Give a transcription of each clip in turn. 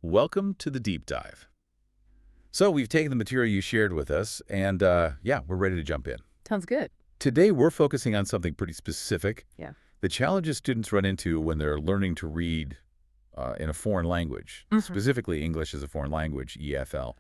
welcome to the deep dive. So we've taken the material you shared with us, and yeah, we're ready to jump in. Sounds good. Today, we're focusing on something pretty specific. Yeah. The challenges students run into when they're learning to read in a foreign language, specifically English as a foreign language, EFL.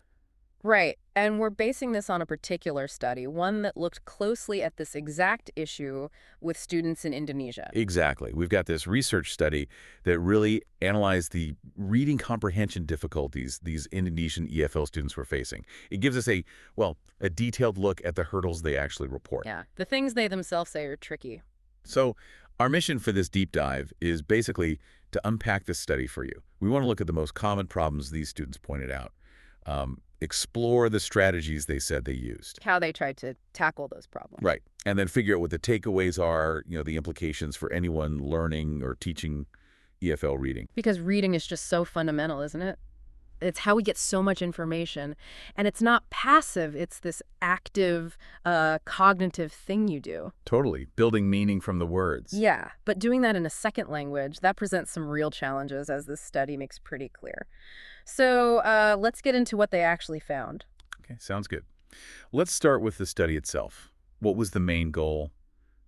Right. And we're basing this on a particular study, one that looked closely at this exact issue with students in Indonesia. Exactly. We've got this research study that really analyzed the reading comprehension difficulties these Indonesian EFL students were facing. It gives us a detailed look at the hurdles they actually report. Yeah. The things they themselves say are tricky. So our mission for this deep dive is basically to unpack this study for you. We want to look at the most common problems these students pointed out. Explore the strategies they said they used. How they tried to tackle those problems. Right. And then figure out what the takeaways are, the implications for anyone learning or teaching EFL reading. Because reading is just so fundamental, isn't it? It's how we get so much information. And it's not passive. It's this active, cognitive thing you do. Totally. Building meaning from the words. Yeah. But doing that in a second language, that presents some real challenges, as this study makes pretty clear. So let's get into what they actually found. Okay, sounds good. Let's start with the study itself. What was the main goal?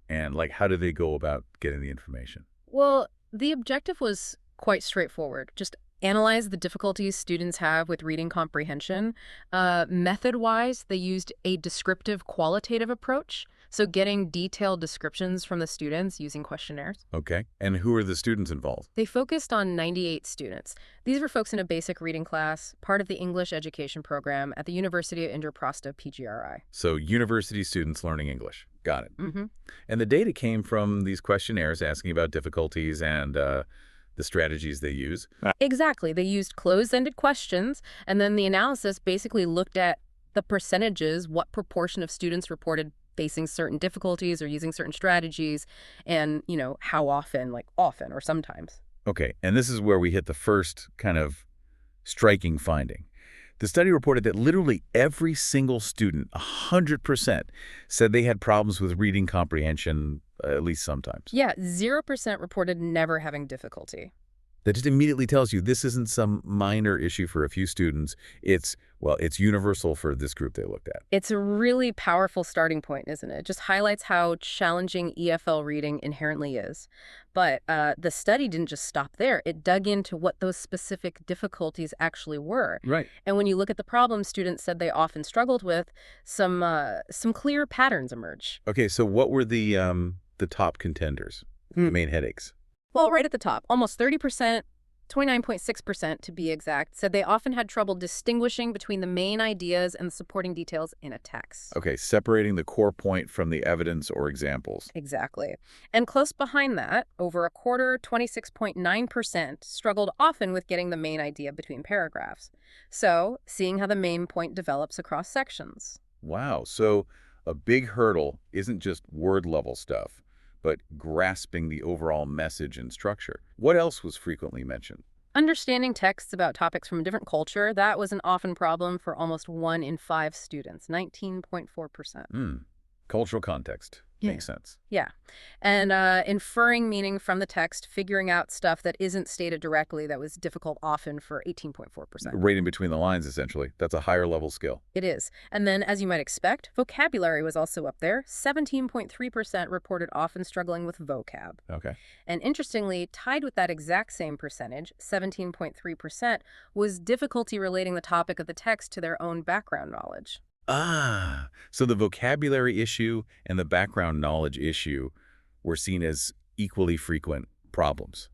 And how did they go about getting the information? Well, the objective was quite straightforward. Just analyze the difficulties students have with reading comprehension. Method-wise, they used a descriptive qualitative approach, so getting detailed descriptions from the students using questionnaires. Okay. And who are the students involved? They focused on 98 students. These were folks in a basic reading class, part of the English education program at the University of Indraprastha, PGRI. So university students learning English. Got it. Mm-hmm. And the data came from these questionnaires asking about difficulties and the strategies they use. Exactly. They used closed-ended questions, and then the analysis basically looked at the percentages, what proportion of students reported facing certain difficulties or using certain strategies, and, how often, often or sometimes. Okay, and this is where we hit the first kind of striking finding. The study reported that literally every single student, 100%, said they had problems with reading comprehension at least sometimes. Yeah, 0% reported never having difficulty. That just immediately tells you this isn't some minor issue for a few students. It's universal for this group they looked at. It's a really powerful starting point, isn't it? It just highlights how challenging EFL reading inherently is. But the study didn't just stop there. It dug into what those specific difficulties actually were. Right. And when you look at the problems students said they often struggled with, some clear patterns emerge. Okay, so what were the top contenders, the main headaches? Well, right at the top, almost 30%, 29.6% to be exact, said they often had trouble distinguishing between the main ideas and the supporting details in a text. Okay, separating the core point from the evidence or examples. Exactly. And close behind that, over a quarter, 26.9%, struggled often with getting the main idea between paragraphs. So, seeing how the main point develops across sections. Wow, so a big hurdle isn't just word-level stuff, but grasping the overall message and structure. What else was frequently mentioned? Understanding texts about topics from a different culture, that was an often problem for almost 1 in 5 students, 19.4%. Cultural context. Yeah. Makes sense. Yeah. And inferring meaning from the text, figuring out stuff that isn't stated directly, that was difficult often for 18.4%. Reading between the lines, essentially. That's a higher level skill. It is. And then, as you might expect, vocabulary was also up there. 17.3% reported often struggling with vocab. Okay. And interestingly, tied with that exact same percentage, 17.3%, was difficulty relating the topic of the text to their own background knowledge. So the vocabulary issue and the background knowledge issue were seen as equally frequent problems.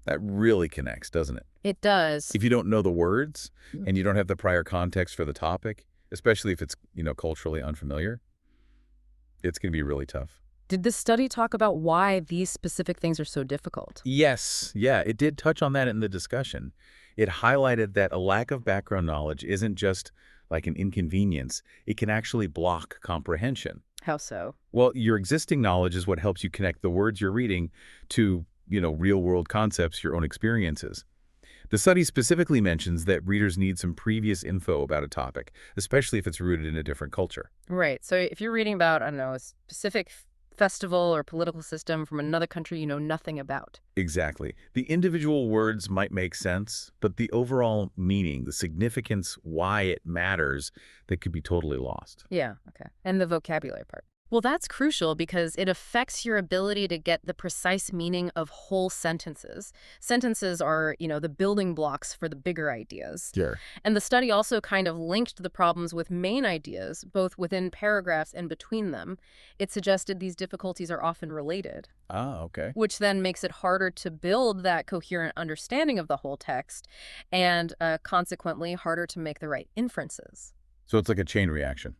That really connects, doesn't it? It does. If you don't know the words and you don't have the prior context for the topic, especially if it's, culturally unfamiliar, it's going to be really tough. Did the study talk about why these specific things are so difficult? Yes. Yeah, it did touch on that in the discussion. It highlighted that a lack of background knowledge isn't just like an inconvenience. It can actually block comprehension. How so? Well, your existing knowledge is what helps you connect the words you're reading to, real-world concepts, your own experiences. The study specifically mentions that readers need some previous info about a topic, especially if it's rooted in a different culture. Right. So if you're reading about, a specific festival or political system from another country you know nothing about. Exactly. The individual words might make sense, but the overall meaning, the significance, why it matters, that could be totally lost. Yeah, okay. And the vocabulary part. Well, that's crucial because it affects your ability to get the precise meaning of whole sentences. Sentences are, the building blocks for the bigger ideas. Sure. And the study also kind of linked the problems with main ideas, both within paragraphs and between them. It suggested these difficulties are often related, Ah, okay. which then makes it harder to build that coherent understanding of the whole text and consequently harder to make the right inferences. So it's like a chain reaction.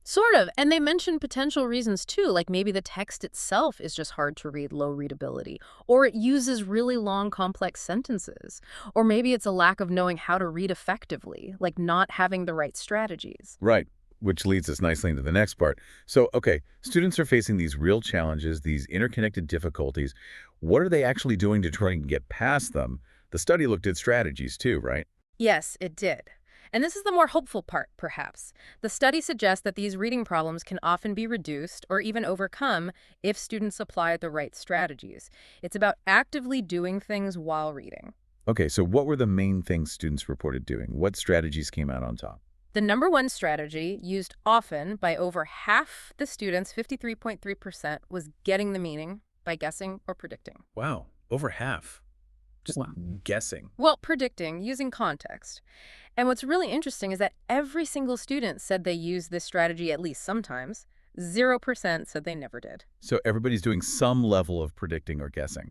Sort of. And they mentioned potential reasons too, like maybe the text itself is just hard to read, low readability, or it uses really long, complex sentences, or maybe it's a lack of knowing how to read effectively, like not having the right strategies. Right. Which leads us nicely into the next part. So, okay, students are facing these real challenges, these interconnected difficulties. What are they actually doing to try and get past them? The study looked at strategies too, right? Yes, it did. And this is the more hopeful part, perhaps. The study suggests that these reading problems can often be reduced or even overcome if students apply the right strategies. It's about actively doing things while reading. Okay, so what were the main things students reported doing? What strategies came out on top? The number one strategy, used often by over half the students, 53.3%, was getting the meaning by guessing or predicting. Wow, over half. Just Wow. guessing. Well, predicting, using context. And what's really interesting is that every single student said they used this strategy at least sometimes. 0% said they never did. So everybody's doing some level of predicting or guessing.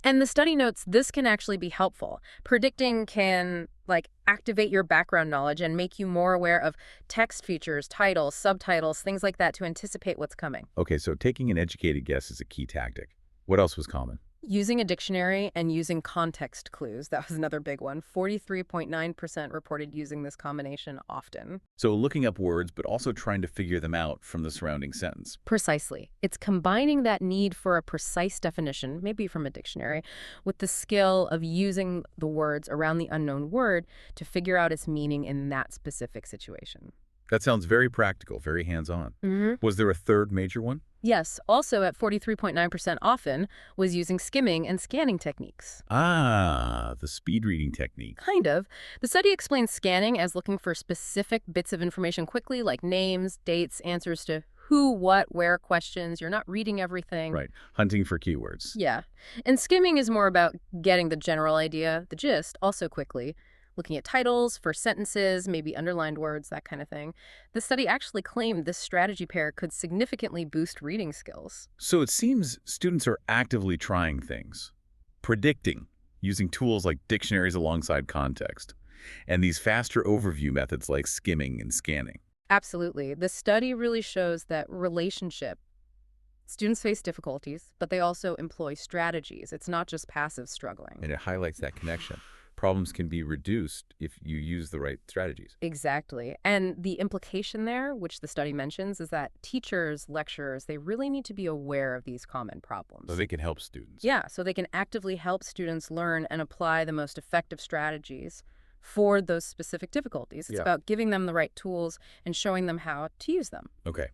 And the study notes this can actually be helpful. Predicting can, activate your background knowledge and make you more aware of text features, titles, subtitles, things like that to anticipate what's coming. Okay, so taking an educated guess is a key tactic. What else was common? Using a dictionary and using context clues. That was another big one. 43.9% reported using this combination often. So looking up words, but also trying to figure them out from the surrounding sentence. Precisely. It's combining that need for a precise definition, maybe from a dictionary, with the skill of using the words around the unknown word to figure out its meaning in that specific situation. That sounds very practical, very hands-on. Was there a third major one? Yes, also at 43.9% often was using skimming and scanning techniques. Ah, the speed reading technique. Kind of. The study explains scanning as looking for specific bits of information quickly, like names, dates, answers to who, what, where questions. You're not reading everything. Right, hunting for keywords. Yeah. And skimming is more about getting the general idea, the gist, also quickly. Looking at titles, first sentences, maybe underlined words, that kind of thing. The study actually claimed this strategy pair could significantly boost reading skills. So it seems students are actively trying things. Predicting, using tools like dictionaries alongside context, and these faster overview methods like skimming and scanning. Absolutely. The study really shows that students face difficulties, but they also employ strategies. It's not just passive struggling. And it highlights that connection. Problems can be reduced if you use the right strategies. Exactly. And the implication there, which the study mentions, is that teachers, lecturers, they really need to be aware of these common problems. So they can help students. Yeah, so they can actively help students learn and apply the most effective strategies for those specific difficulties. It's about giving them the right tools and showing them how to use them. Okay.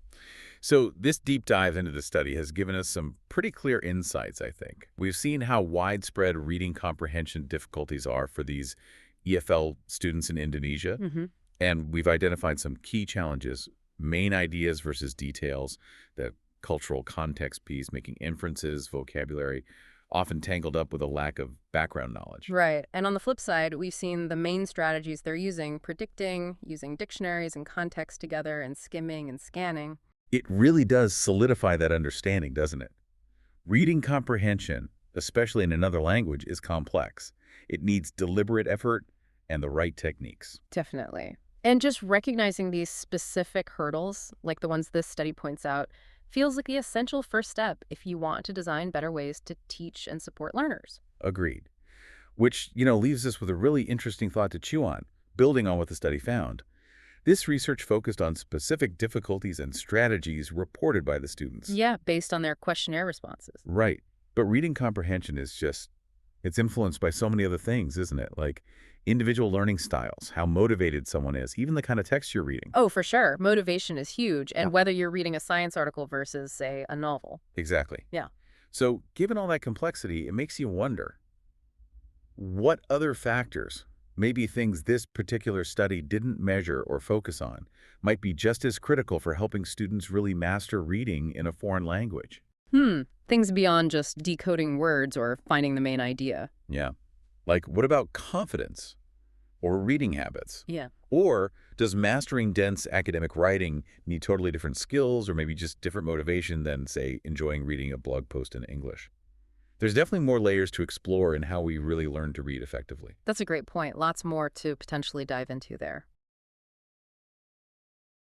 So this deep dive into the study has given us some pretty clear insights, I think. We've seen how widespread reading comprehension difficulties are for these EFL students in Indonesia, and we've identified some key challenges, main ideas versus details, the cultural context piece, making inferences, vocabulary, often tangled up with a lack of background knowledge. Right. And on the flip side, we've seen the main strategies they're using, predicting, using dictionaries and context together, and skimming and scanning. It really does solidify that understanding, doesn't it? Reading comprehension, especially in another language, is complex. It needs deliberate effort and the right techniques. Definitely. And just recognizing these specific hurdles, like the ones this study points out, feels like the essential first step if you want to design better ways to teach and support learners. Agreed. Which, leaves us with a really interesting thought to chew on, building on what the study found. This research focused on specific difficulties and strategies reported by the students. Yeah, based on their questionnaire responses. Right. But reading comprehension is it's influenced by so many other things, isn't it? Like individual learning styles, how motivated someone is, even the kind of text you're reading. Oh, for sure. Motivation is huge. Yeah. And whether you're reading a science article versus, say, a novel. Exactly. Yeah. So given all that complexity, it makes you wonder, what other factors, maybe things this particular study didn't measure or focus on, might be just as critical for helping students really master reading in a foreign language? Things beyond just decoding words or finding the main idea. Yeah. Like, what about confidence or reading habits? Yeah. Or does mastering dense academic writing need totally different skills or maybe just different motivation than, say, enjoying reading a blog post in English? There's definitely more layers to explore in how we really learn to read effectively. That's a great point. Lots more to potentially dive into there.